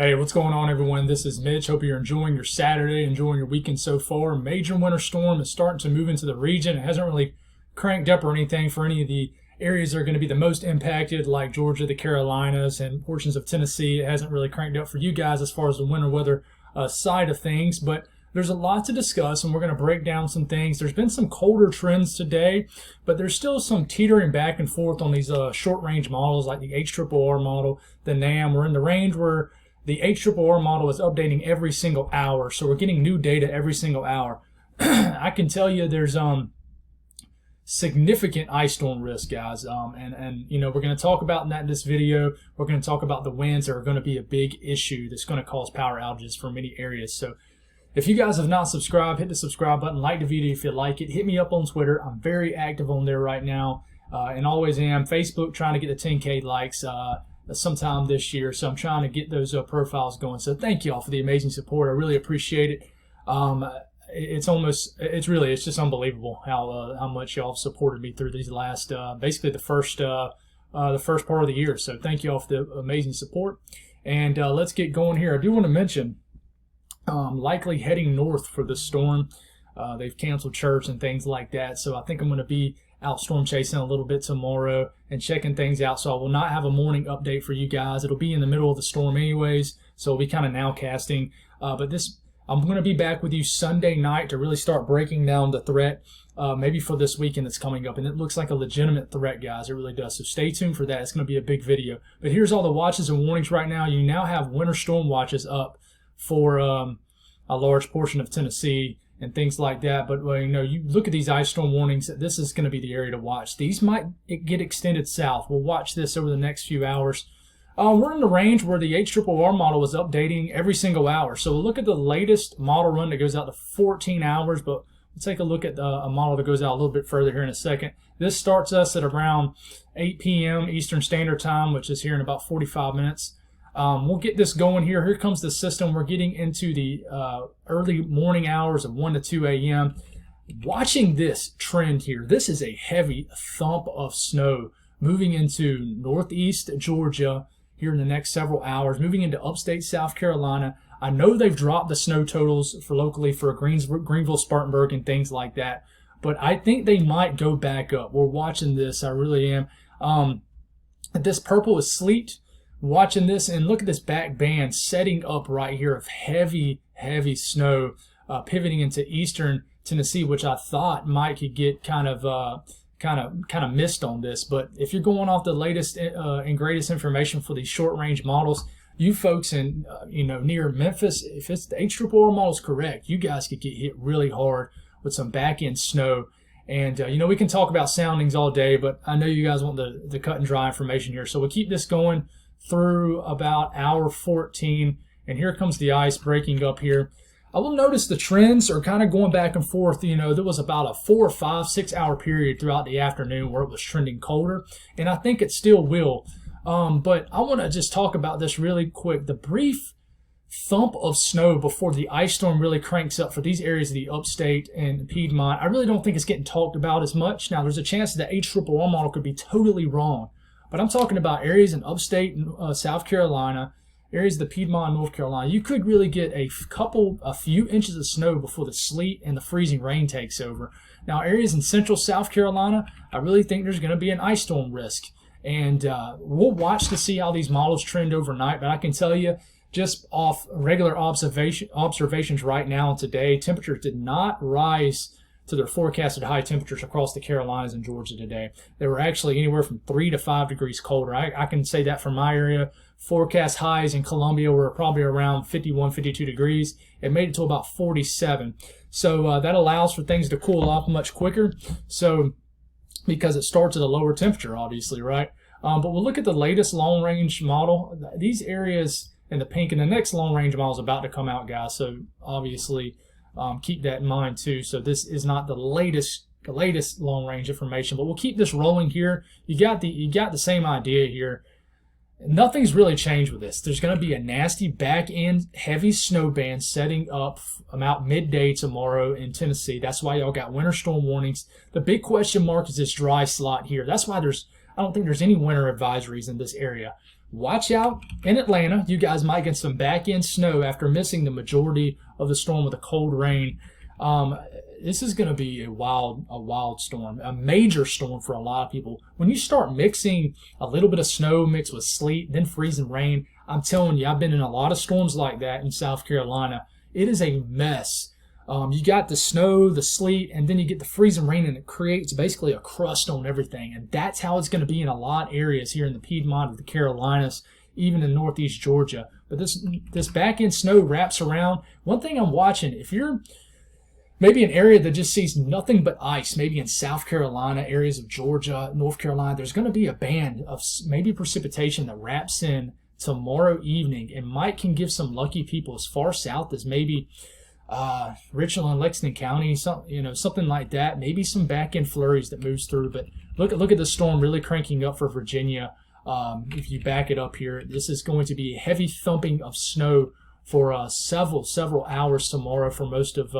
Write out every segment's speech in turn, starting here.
Hey, what's going on, everyone? This is Mitch. Hope you're enjoying your Saturday, enjoying your weekend so far. A major winter storm is starting to move into the region. It hasn't really cranked up or anything for any of the areas that are going to be the most impacted, like Georgia, the Carolinas, and portions of Tennessee. It hasn't really cranked up for you guys as far as the winter weather side of things, but there's a lot to discuss, and we're going to break down some things. There's been some colder trends today, but there's still some teetering back and forth on these short-range models like the HRRR model, the NAM. We're in the range where the HRRR model is updating every single hour, so we're getting new data every single hour. I can tell you there's significant ice storm risk, guys, and you know, we're going to talk about that in this video. We're going to talk about the winds that are going to be a big issue that's going to cause power outages for many areas. So if you guys have not subscribed, hit the subscribe button, like the video if you like it. Hit me up on Twitter. I'm very active on there right now, and always am. Facebook, trying to get the 10K likes sometime this year, so I'm trying to get those profiles going. So thank you all for the amazing support. I really appreciate it. It's just unbelievable how much y'all have supported me through these last basically the first part of the year. So thank you all for the amazing support, and let's get going here. I do want to mention likely heading north for the storm. They've canceled church and things like that, so I think I'm going to be out storm chasing a little bit tomorrow and checking things out. So I will not have a morning update for you guys. It'll be in the middle of the storm anyways, so it'll be kind of nowcasting. But I'm going to be back with you Sunday night to really start breaking down the threat, maybe for this weekend that's coming up. And it looks like a legitimate threat, guys. It really does. So stay tuned for that. It's going to be a big video. But here's all the watches and warnings right now. You now have winter storm watches up for a large portion of Tennessee and things like that. But you know, you look at these ice storm warnings, this is going to be the area to watch. These might get extended south. We'll watch this over the next few hours. We're in the range where the HRRR model is updating every single hour. So we'll look at the latest model run that goes out to 14 hours, but we'll take a look at a model that goes out a little bit further here in a second. This starts us at around 8 p.m. Eastern Standard Time, which is here in about 45 minutes. We'll get this going here. Here comes the system. We're getting into the early morning hours of 1 to 2 a.m. Watching this trend here, this is a heavy thump of snow moving into northeast Georgia here in the next several hours, moving into upstate South Carolina. I know they've dropped the snow totals for locally for Greenville, Spartanburg, and things like that, but I think they might go back up. We're watching this. I really am. This purple is sleet. Watching this, and look at this back band setting up right here of heavy snow pivoting into eastern Tennessee, which I thought might could get kind of missed on this. But if you're going off the latest and greatest information for these short range models, you folks in near Memphis, if it's the HRRR model is correct, you guys could get hit really hard with some back end snow. And we can talk about soundings all day, but I know you guys want the cut and dry information here, so we'll keep this going through about hour 14, and here comes the ice breaking up here. I will notice the trends are kind of going back and forth. You know, there was about a 4, 5, 6 hour period throughout the afternoon where it was trending colder, and I think it still will. But I want to just talk about this really quick. The brief thump of snow before the ice storm really cranks up for these areas of the upstate and Piedmont, I really don't think it's getting talked about as much. Now, there's a chance that the HRRR model could be totally wrong, but I'm talking about areas in upstate South Carolina, areas of the Piedmont, North Carolina. You could really get a few inches of snow before the sleet and the freezing rain takes over. Now, areas in central South Carolina, I really think there's going to be an ice storm risk. And we'll watch to see how these models trend overnight. But I can tell you, just off regular observations right now and today, temperatures did not rise to their forecasted high temperatures across the Carolinas and Georgia today. They were actually anywhere from 3 to 5 degrees colder. I can say that for my area. Forecast highs in Columbia were probably around 51, 52 degrees. It made it to about 47. So that allows for things to cool off much quicker. So because it starts at a lower temperature, obviously, right? But we'll look at the latest long-range model. These areas in the pink, and the next long-range model is about to come out, guys. So obviously, keep that in mind too. So this is not the latest long-range information, but we'll keep this rolling here. You got the same idea here. Nothing's really changed with this. There's going to be a nasty back-end heavy snow band setting up about midday tomorrow in Tennessee. That's why y'all got winter storm warnings. The big question mark is this dry slot here. That's why I don't think there's any winter advisories in this area. watch out in Atlanta. You guys might get some back-end snow after missing the majority of the storm with the cold rain. This is going to be a wild storm, a major storm for a lot of people. When you start mixing a little bit of snow mixed with sleet, then freezing rain, I'm telling you, I've been in a lot of storms like that in South Carolina. It is a mess. You got the snow, the sleet, and then you get the freezing rain, and it creates basically a crust on everything. And that's how it's going to be in a lot of areas here in the Piedmont of the Carolinas, even in northeast Georgia. But this back-end snow wraps around. One thing I'm watching, if you're maybe an area that just sees nothing but ice, maybe in South Carolina, areas of Georgia, North Carolina, there's going to be a band of maybe precipitation that wraps in tomorrow evening. It can give some lucky people as far south as maybe Richland and Lexington County, something like that. Maybe some back-end flurries that moves through. But look at the storm really cranking up for Virginia. If you back it up here, this is going to be a heavy thumping of snow for several hours tomorrow for most of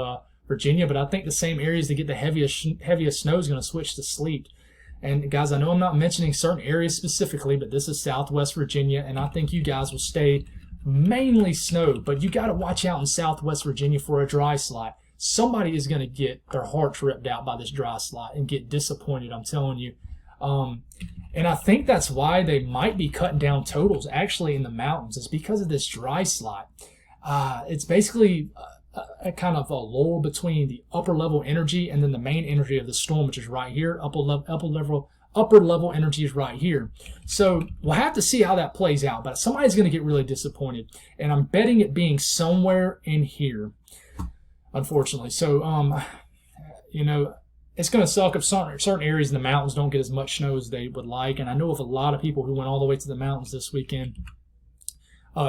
Virginia, but I think the same areas that get the heaviest snow is going to switch to sleet. And guys, I know I'm not mentioning certain areas specifically, but this is Southwest Virginia, and I think you guys will stay mainly snow. But you got to watch out in Southwest Virginia for a dry slide. Somebody is going to get their hearts ripped out by this dry slide and get disappointed, I'm telling you. And I think that's why they might be cutting down totals actually in the mountains. It's because of this dry slide. It's basically a kind of a lull between the upper level energy and then the main energy of the storm, which is right here. Upper level energy is right here. So we'll have to see how that plays out, but somebody's going to get really disappointed, and I'm betting it being somewhere in here, unfortunately. So it's going to suck if certain areas in the mountains don't get as much snow as they would like. And I know of a lot of people who went all the way to the mountains this weekend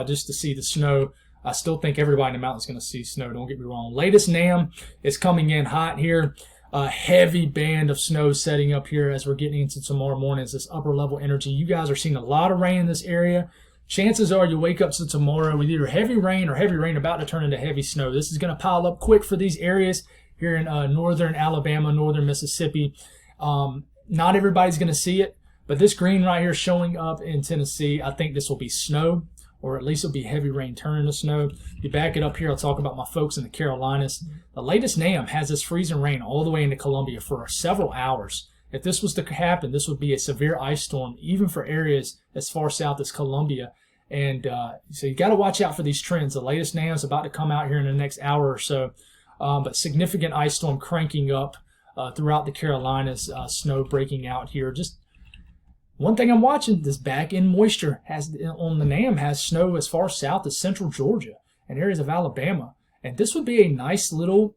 just to see the snow. I still think everybody in the mountains is going to see snow. Don't get me wrong. Latest NAM is coming in hot here. A heavy band of snow setting up here as we're getting into tomorrow morning. It's this upper level energy. You guys are seeing a lot of rain in this area. Chances are you wake up to tomorrow with either heavy rain or heavy rain about to turn into heavy snow. This is going to pile up quick for these areas here in northern Alabama, northern Mississippi. Not everybody's going to see it, but this green right here showing up in Tennessee, I think this will be snow, or at least it'll be heavy rain turning to snow. You back it up here, I'll talk about my folks in the Carolinas. The latest NAM has this freezing rain all the way into Columbia for several hours. If this was to happen, this would be a severe ice storm, even for areas as far south as Columbia. And so you got to watch out for these trends. The latest NAM is about to come out here in the next hour or so. But significant ice storm cranking up throughout the Carolinas, snow breaking out here. Just one thing I'm watching, this back-end moisture on the NAM has snow as far south as central Georgia and areas of Alabama. And this would be a nice little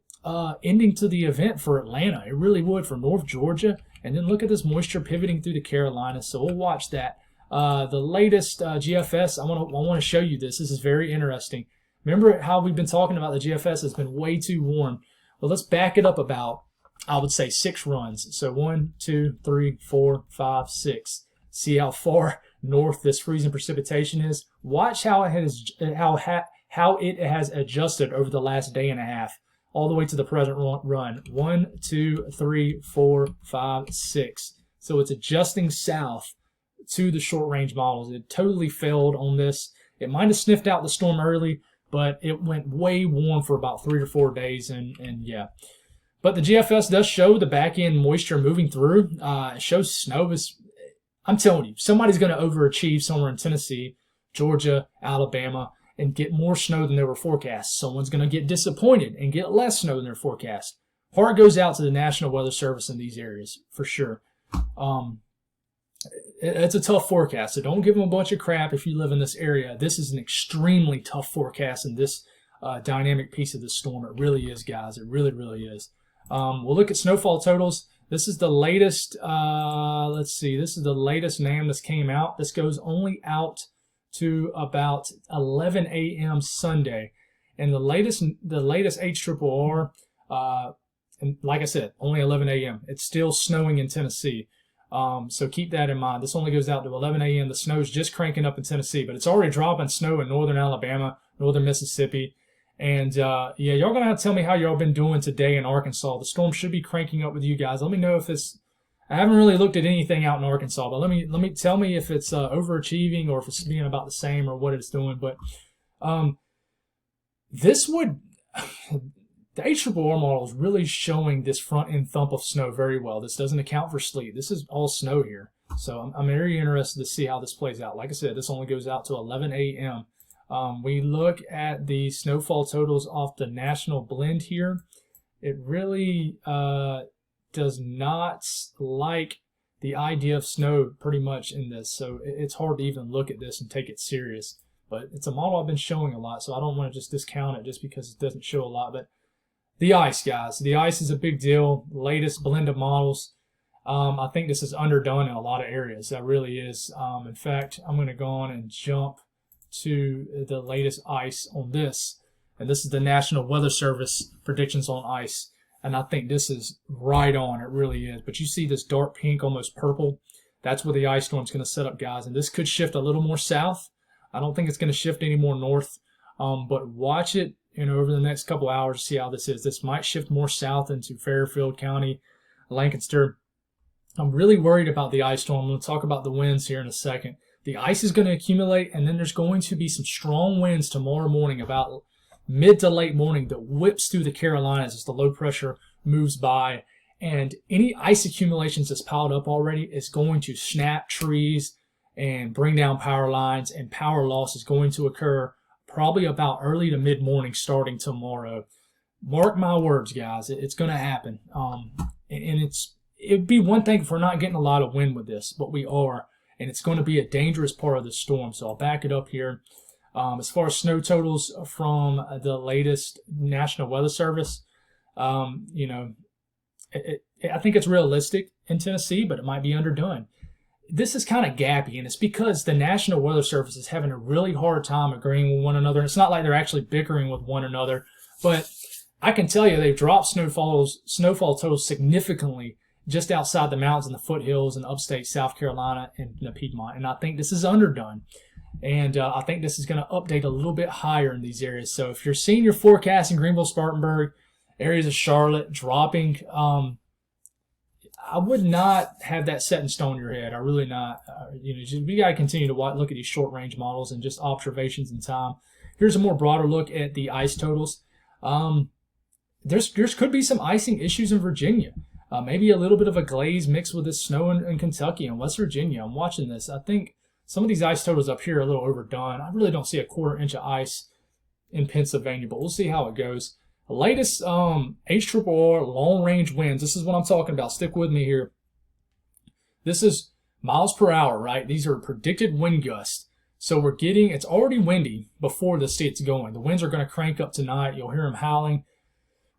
ending to the event for Atlanta. It really would for North Georgia. And then look at this moisture pivoting through the Carolinas. So we'll watch that. The latest GFS, I want to show you this. This is very interesting. Remember how we've been talking about the GFS has been way too warm. Well, let's back it up about, I would say, 6 runs. So 1, 2, 3, 4, 5, 6. See how far north this freezing precipitation is? Watch how it has adjusted over the last day and a half, all the way to the present run. 1, 2, 3, 4, 5, 6. So it's adjusting south to the short-range models. It totally failed on this. It might have sniffed out the storm early, but it went way warm for about 3 or 4 days, and yeah. But the GFS does show the back-end moisture moving through. It shows snow is, I'm telling you, somebody's going to overachieve somewhere in Tennessee, Georgia, Alabama, and get more snow than they were forecast. Someone's going to get disappointed and get less snow than their forecast. Heart goes out to the National Weather Service in these areas, for sure. It's a tough forecast, so don't give them a bunch of crap if you live in this area. This is an extremely tough forecast in this dynamic piece of the storm. It really is, guys. It really, really is. We'll look at snowfall totals. This is the latest, let's see, this is the latest NAM that's came out. This goes only out to about 11 a.m. Sunday. And the latest HRRR, and like I said, only 11 a.m. It's still snowing in Tennessee. So keep that in mind. This only goes out to 11 a.m. The snow's just cranking up in Tennessee, but it's already dropping snow in northern Alabama, northern Mississippi. And, yeah, y'all going to have to tell me how y'all been doing today in Arkansas. The storm should be cranking up with you guys. Let me know if it's I haven't really looked at anything out in Arkansas, but tell me if it's overachieving or if it's being about the same or what it's doing. But this would the HRRR model is really showing this front end thump of snow very well. This doesn't account for sleet. This is all snow here. So I'm very interested to see how this plays out. Like I said, this only goes out to 11 a.m. We look at the snowfall totals off the national blend here. It really does not like the idea of snow pretty much in this. So it's hard to even look at this and take it serious. But it's a model I've been showing a lot, so I don't want to just discount it just because it doesn't show a lot. But the ice, guys. The ice is a big deal. Latest blend of models. I think this is underdone in a lot of areas. That really is. In fact, I'm going to go on and jump to the latest ice on this. And this is the National Weather Service predictions on ice. And I think this is right on. It really is. But you see this dark pink, almost purple. That's where the ice storm is going to set up, guys. And this could shift a little more south. I don't think it's going to shift any more north. But watch it, over the next couple hours to see how this is. This might shift more south into Fairfield County, Lancaster. I'm really worried about the ice storm. I'm going to talk about the winds here in a second. The ice is going to accumulate, and then there's going to be some strong winds tomorrow morning, about mid to late morning, that whips through the Carolinas as the low pressure moves by. And any ice accumulations that's piled up already is going to snap trees and bring down power lines, and power loss is going to occur probably about early to mid-morning starting tomorrow. Mark my words, guys. It's going to happen. And it'd be one thing if we're not getting a lot of wind with this, but we are. And it's going to be a dangerous part of the storm. So I'll back it up here. As far as snow totals from the latest National Weather Service, I think it's realistic in Tennessee, but it might be underdone. This is kind of gappy, and it's because the National Weather Service is having a really hard time agreeing with one another. And it's not like they're actually bickering with one another, but I can tell you they've dropped snowfall totals significantly just outside the mountains and the foothills in upstate South Carolina and the Piedmont. And I think this is underdone. And I think this is going to update a little bit higher in these areas. So if you're seeing your forecast in Greenville, Spartanburg, areas of Charlotte dropping, I would not have that set in stone in your head. I really not. We got to continue to look at these short range models and just observations in time. Here's a more broader look at the ice totals. There could be some icing issues in Virginia. Maybe a little bit of a glaze mixed with this snow in Kentucky and West Virginia. I'm watching this. I think some of these ice totals up here are a little overdone. I really don't see a 1/4 inch of ice in Pennsylvania, but we'll see how it goes. The latest HRRR long-range winds, this is what I'm talking about. Stick with me here. This is miles per hour, right? These are predicted wind gusts. So it's already windy before this gets going. The winds are going to crank up tonight. You'll hear them howling.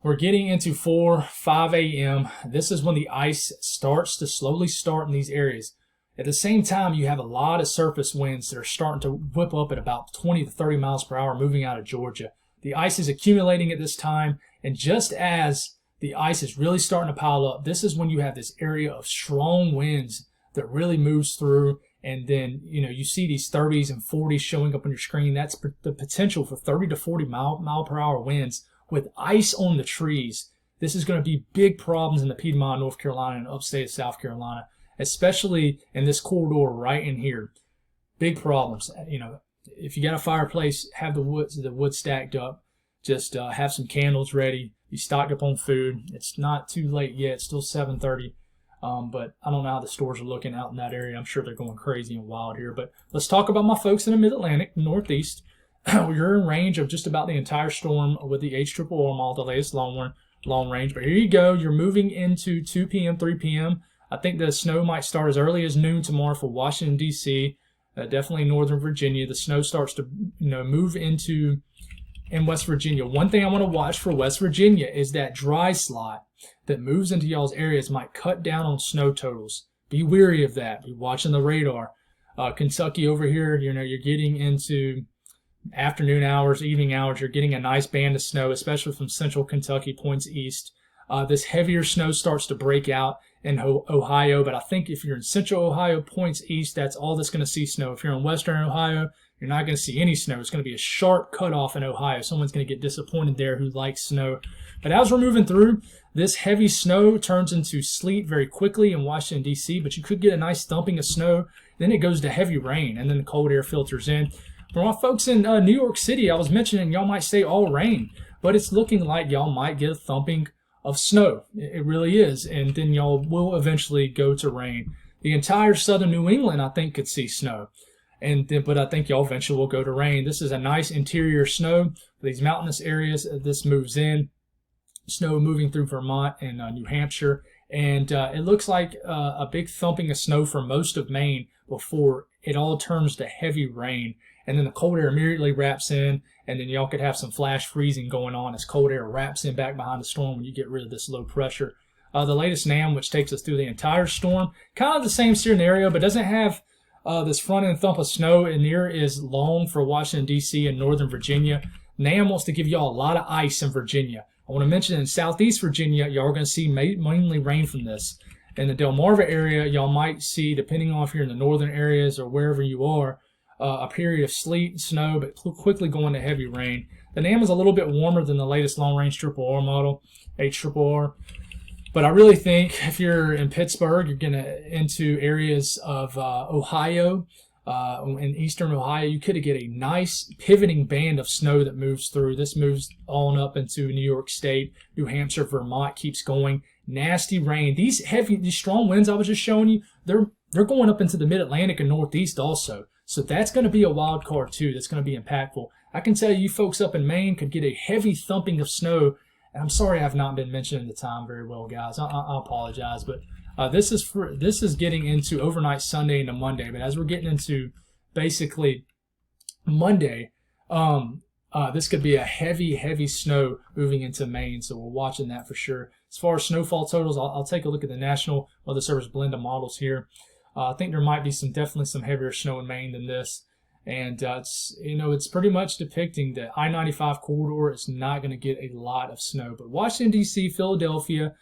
We're getting into 5 a.m. This is when the ice starts to slowly start in these areas. At the same time, you have a lot of surface winds that are starting to whip up at about 20 to 30 miles per hour moving out of Georgia. The ice is accumulating at this time, and just as the ice is really starting to pile up, this is when you have this area of strong winds that really moves through, and then you see these 30s and 40s showing up on your screen. That's the potential for 30 to 40 mile per hour winds with ice on the trees. This is going to be big problems in the Piedmont, North Carolina, and upstate South Carolina, especially in this corridor right in here. Big problems. If you got a fireplace, have the wood stacked up. Just have some candles ready. You stocked up on food. It's not too late yet. It's still 7:30. But I don't know how the stores are looking out in that area. I'm sure they're going crazy and wild here. But let's talk about my folks in the Mid-Atlantic, Northeast. You're in range of just about the entire storm with the HRRR model, the latest long range. But here you go. You're moving into 2 p.m., 3 p.m. I think the snow might start as early as noon tomorrow for Washington, D.C., definitely Northern Virginia. The snow starts to move in West Virginia. One thing I want to watch for West Virginia is that dry slot that moves into y'all's areas might cut down on snow totals. Be wary of that. Be watching the radar. Kentucky over here, you're getting into afternoon hours, evening hours. You're getting a nice band of snow, especially from central Kentucky points east. This heavier snow starts to break out in Ohio, but I think if you're in central Ohio points east, that's all that's going to see snow. If you're in western Ohio, you're not going to see any snow. It's going to be a sharp cutoff in Ohio. Someone's going to get disappointed there who likes snow. But as we're moving through, This heavy snow turns into sleet very quickly in Washington, D.C., but you could get a nice thumping of snow. Then it goes to heavy rain, and then the cold air filters in. For my folks in New York City, I was mentioning y'all might say all rain, but it's looking like y'all might get a thumping of snow. It really is, and then y'all will eventually go to rain. The entire southern New England, I think, could see snow, but I think y'all eventually will go to rain. This is a nice interior snow for these mountainous areas. This moves in. Snow moving through Vermont and New Hampshire, and it looks like a big thumping of snow for most of Maine before it all turns to heavy rain, and then the cold air immediately wraps in, and then y'all could have some flash freezing going on as cold air wraps in back behind the storm when you get rid of this low pressure. The latest NAM, which takes us through the entire storm, kind of the same scenario, but doesn't have this front end thump of snow, and near is long for Washington, D.C. and Northern Virginia. NAM wants to give y'all a lot of ice in Virginia. I want to mention in Southeast Virginia, y'all are going to see mainly rain from this. In the Delmarva area, y'all might see, depending on if you're in the northern areas or wherever you are, a period of sleet and snow, but quickly going to heavy rain. The NAM is a little bit warmer than the latest long-range RRR model, HRRR. But I really think if you're in Pittsburgh, you're going to into areas of Ohio, in eastern Ohio, you could get a nice pivoting band of snow that moves through. This moves on up into New York State, New Hampshire, Vermont, keeps going. Nasty rain. These strong winds I was just showing you, they're going up into the mid-Atlantic and Northeast also. So that's going to be a wild card too. That's going to be impactful. I can tell you folks up in Maine could get a heavy thumping of snow. And I'm sorry I've not been mentioning the time very well, guys. I apologize, but this is getting into overnight Sunday into Monday. But as we're getting into basically Monday, this could be a heavy snow moving into Maine. So we're watching that for sure. As far as snowfall totals, I'll take a look at the National Weather Service blend of models here. I think there might be definitely some heavier snow in Maine than this. And it's pretty much depicting that I-95 corridor is not going to get a lot of snow. But Washington, D.C., Philadelphia,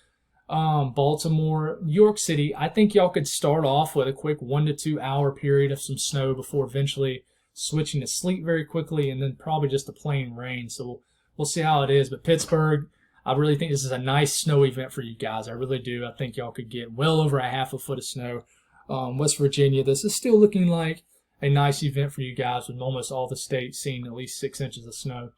Baltimore, New York City, I think y'all could start off with a quick 1 to 2 hour period of some snow before eventually switching to sleet very quickly, and then probably just a plain rain. So we'll see how it is. But Pittsburgh, I really think this is a nice snow event for you guys. I really do. I think y'all could get well over a half a foot of snow. West Virginia, this is still looking like a nice event for you guys, with almost all the states seeing at least 6 inches of snow.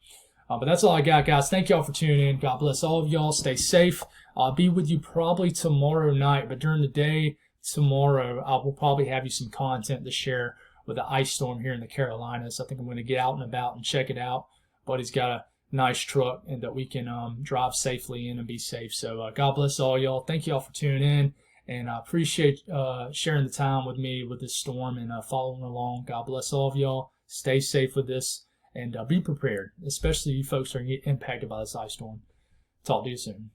But that's all I got, guys. Thank y'all for tuning in. God bless all of y'all. Stay safe. I'll be with you probably tomorrow night, but during the day tomorrow, I will probably have you some content to share with the ice storm here in the Carolinas. I think I'm going to get out and about and check it out. Buddy's got a nice truck and that we can drive safely in and be safe. So God bless all y'all. Thank y'all for tuning in. And I appreciate sharing the time with me with this storm and following along. God bless all of y'all. Stay safe with this and be prepared, especially you folks who are getting impacted by this ice storm. Talk to you soon.